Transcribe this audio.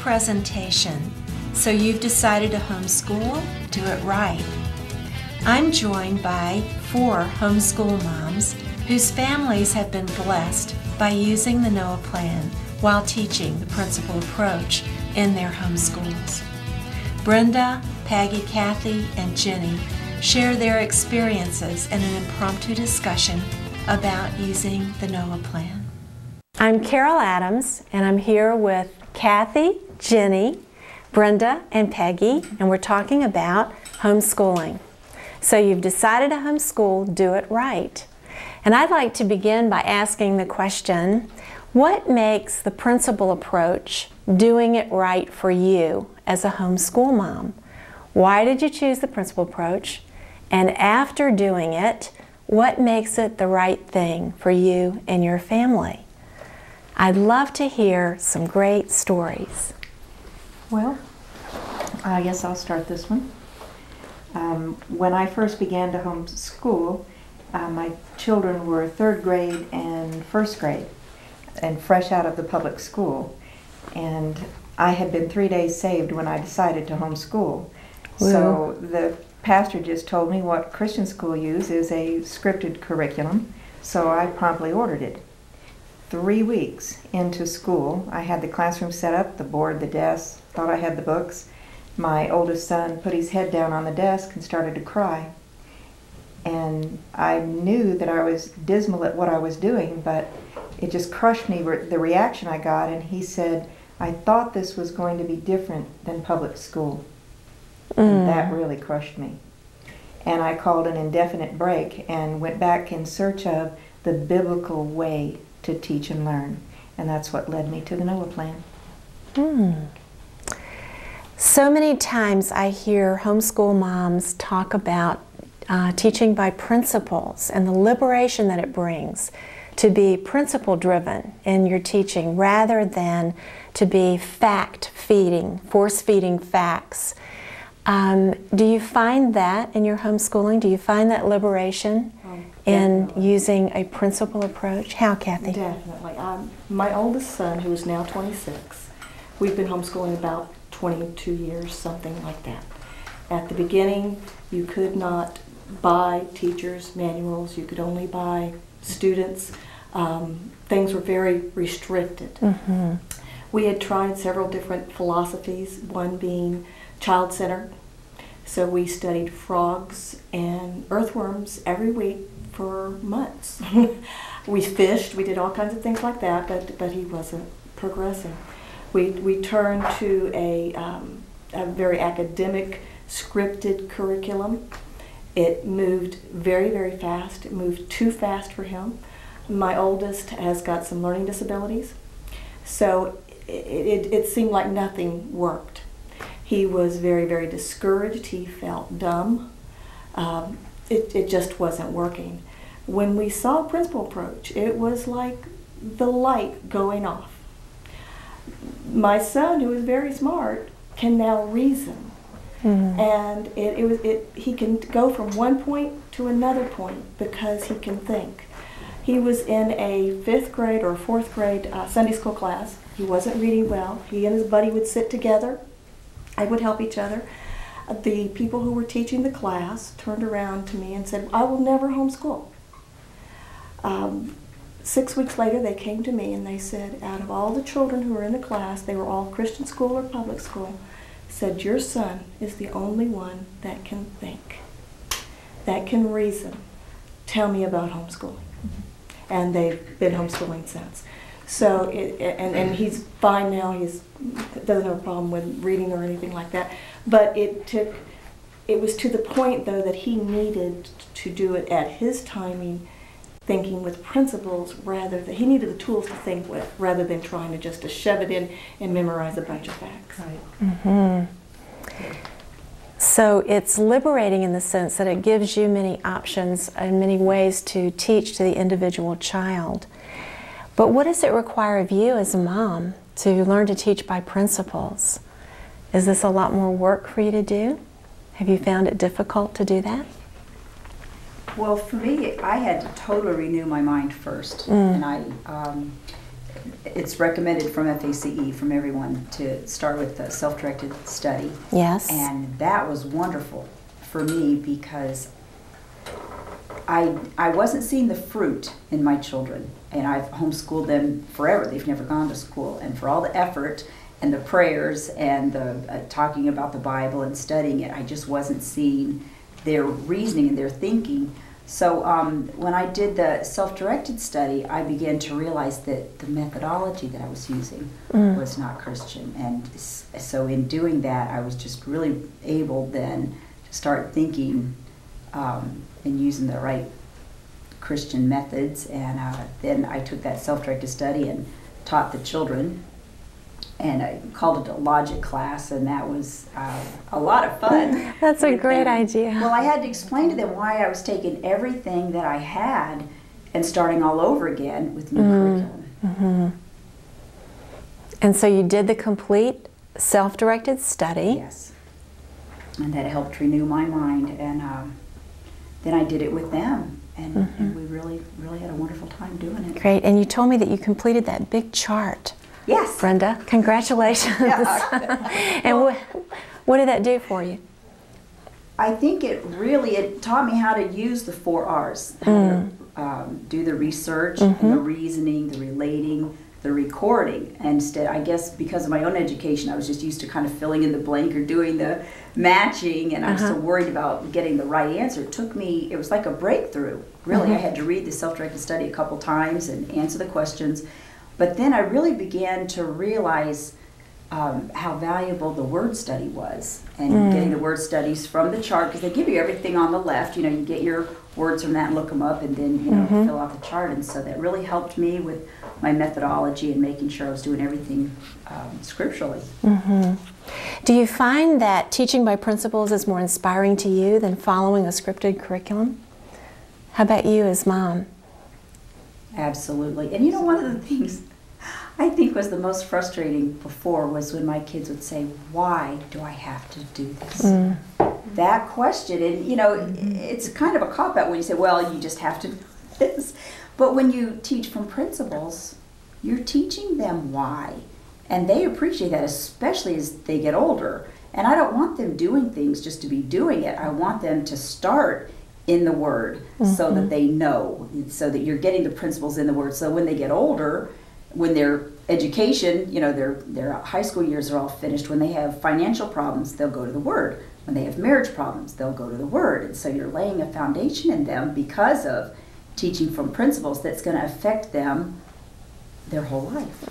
presentation. So you've decided to homeschool? Do it right. I'm joined by 4 homeschool moms whose families have been blessed by using the Noah Plan while teaching the principal approach in their homeschools. Brenda, Peggy, Kathy, and Jenny share their experiences in an impromptu discussion about using the Noah Plan. I'm Carol Adams, and I'm here with Kathy, Jenny, Brenda, and Peggy, and we're talking about homeschooling. So you've decided to homeschool, do it right. And I'd like to begin by asking the question, what makes the principal approach doing it right for you as a homeschool mom? Why did you choose the principal approach? And after doing it, what makes it the right thing for you and your family? I'd love to hear some great stories. Well, I guess I'll start this one. When I first began to homeschool, my children were 3rd grade and 1st grade and fresh out of the public school. And I had been 3 days saved when I decided to homeschool. Woo. So the pastor just told me what Christian school use is a scripted curriculum, so I promptly ordered it. 3 weeks into school, I had the classroom set up, the board, the desk, thought I had the books. My oldest son put his head down on the desk and started to cry. And I knew that I was dismal at what I was doing, but it just crushed me, the reaction I got, and he said, I thought this was going to be different than public school. And that really crushed me. And I called an indefinite break and went back in search of the biblical way to teach and learn. And that's what led me to the Noah Plan. So many times I hear homeschool moms talk about teaching by principles and the liberation that it brings to be principle-driven in your teaching rather than to be fact-feeding, force-feeding facts. Do you find that in your homeschooling? Do you find that liberation in using a principle approach? How, Kathy? Definitely. My oldest son, who is now 26, we've been homeschooling about 22 years, something like that. At the beginning, you could not buy teachers' manuals. You could only buy students. Things were very restricted. We had tried several different philosophies, one being child-centered. So we studied frogs and earthworms every week for months. We fished, we did all kinds of things like that, but he wasn't progressing. We turned to a very academic, scripted curriculum. It moved very, very fast. It moved too fast for him. My oldest has got some learning disabilities, so it seemed like nothing worked. He was very, very discouraged. He felt dumb. It just wasn't working. When we saw a principal approach, it was like the light going off. My son, who is very smart, can now reason. And he can go from one point to another point because he can think. He was in a 5th grade or 4th grade Sunday school class. He wasn't reading well. He and his buddy would sit together. I would help each other. The people who were teaching the class turned around to me and said, I will never homeschool. 6 weeks later, they came to me and they said, out of all the children who were in the class, they were all Christian school or public school, said, your son is the only one that can think, that can reason. Tell me about homeschooling. And they've been homeschooling since. So, and he's fine now. He doesn't have a problem with reading or anything like that. But it was to the point, though, that he needed to do it at his timing, thinking with principles rather than, he needed the tools to think with, rather than trying to just to shove it in and memorize a bunch of facts. Right. So it's liberating in the sense that it gives you many options and many ways to teach to the individual child. But what does it require of you as a mom to learn to teach by principles? Is this a lot more work for you to do? Have you found it difficult to do that? Well, for me, I had to totally renew my mind first. And it's recommended from FACE, from everyone, to start with the self-directed study. Yes. And that was wonderful for me because I wasn't seeing the fruit in my children. And I've homeschooled them forever. They've never gone to school. And for all the effort and the prayers and the talking about the Bible and studying it, I just wasn't seeing their reasoning and their thinking. So when I did the self-directed study, I began to realize that the methodology that I was using was not Christian. And so in doing that, I was just really able then to start thinking and using the right Christian methods. And then I took that self-directed study and taught the children. And I called it a logic class, and that was a lot of fun. That's a great idea. Well, I had to explain to them why I was taking everything that I had and starting all over again with new curriculum. Mm-hmm. And so you did the complete self-directed study. Yes. And that helped renew my mind. And then I did it with them. And we really, really had a wonderful time doing it. Great. And you told me that you completed that big chart. Yes. Brenda, congratulations. Yeah. And what did that do for you? I think it taught me how to use the 4 R's. How to do the research, the reasoning, the relating, the recording. And instead, I guess because of my own education, I was just used to kind of filling in the blank or doing the matching, and I was so worried about getting the right answer. It was like a breakthrough, really. I had to read the self-directed study a couple times and answer the questions. But then I really began to realize how valuable the word study was, and getting the word studies from the chart, because they give you everything on the left. You know, you get your words from that and look them up, and then fill out the chart. And so that really helped me with my methodology and making sure I was doing everything scripturally. Do you find that teaching by principles is more inspiring to you than following a scripted curriculum? How about you as mom? Absolutely. And you know, one of the things I think was the most frustrating before was when my kids would say, why do I have to do this? That question, and you know, it's kind of a cop-out when you say, well, you just have to do this. But when you teach from principles, you're teaching them why. And they appreciate that, especially as they get older. And I don't want them doing things just to be doing it. I want them to start in the Word so that they know, so that you're getting the principles in the Word. So when they get older, when their education, you know, their high school years are all finished, when they have financial problems, they'll go to the Word. When they have marriage problems, they'll go to the Word. And so you're laying a foundation in them because of teaching from principles that's going to affect them their whole life.